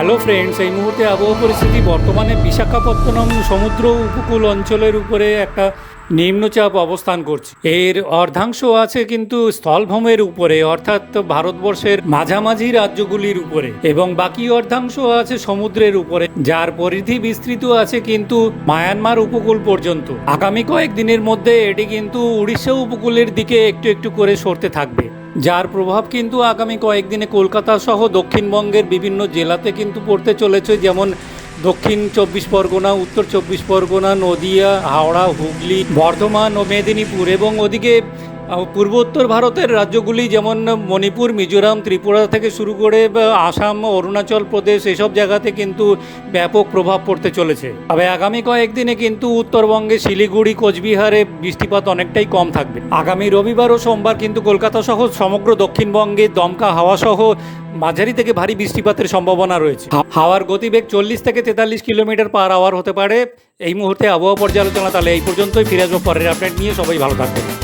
Hello friends, এই মুহূর্তে আবহাওয়া পরিস্থিতি বর্তমানে বিশাখাপত্তনম সমুদ্র উপকূল অঞ্চলের উপরে একটা নিম্নচাপ অবস্থান করছে। এর অর্ধাংশ আছে কিন্তু স্থলভূমের উপরে, অর্থাৎ ভারতবর্ষের মাঝামাঝি রাজ্যগুলির উপরে, এবং বাকি অর্ধাংশ আছে সমুদ্রের উপরে, যার পরিধি বিস্তৃত আছে কিন্তু মায়ানমার উপকূল পর্যন্ত। আগামী কয়েকদিনের মধ্যে এটি কিন্তু উড়িষ্যা উপকূলের দিকে একটু একটু করে সরতে থাকবে, যার প্রভাব কিন্তু আগামী কয়েকদিনে কলকাতা সহ দক্ষিণবঙ্গের বিভিন্ন জেলাতে কিন্তু পড়তে চলেছে, যেমন দক্ষিণ চব্বিশ পরগনা, উত্তর চব্বিশ পরগনা, নদিয়া, হাওড়া, হুগলি, বর্ধমান ও মেদিনীপুর, এবং ওদিকে পূর্বোত্তর ভারতের রাজ্যগুলি যেমন মণিপুর, মিজোরাম, ত্রিপুরা থেকে শুরু করে আসাম, অরুণাচল প্রদেশ, এসব জায়গাতে কিন্তু ব্যাপক প্রভাব পড়তে চলেছে। তবে আগামী কয়েকদিনে কিন্তু উত্তরবঙ্গে শিলিগুড়ি, কোচবিহারে বৃষ্টিপাত অনেকটাই কম থাকবে। আগামী রবিবার ও সোমবার কিন্তু কলকাতা সহ সমগ্র দক্ষিণবঙ্গে দমকা হাওয়া সহ মাঝারি থেকে ভারী বৃষ্টিপাতের সম্ভাবনা রয়েছে। হাওয়ার গতিবেগ 40 থেকে 43 কিলোমিটার পার আওয়ার হতে পারে। এই মুহূর্তে আবহাওয়া পর্যালোচনা তাহলে এই পর্যন্তই। ফিরে আসবো পরের আপডেট নিয়ে। সবাই ভালো থাকবেন।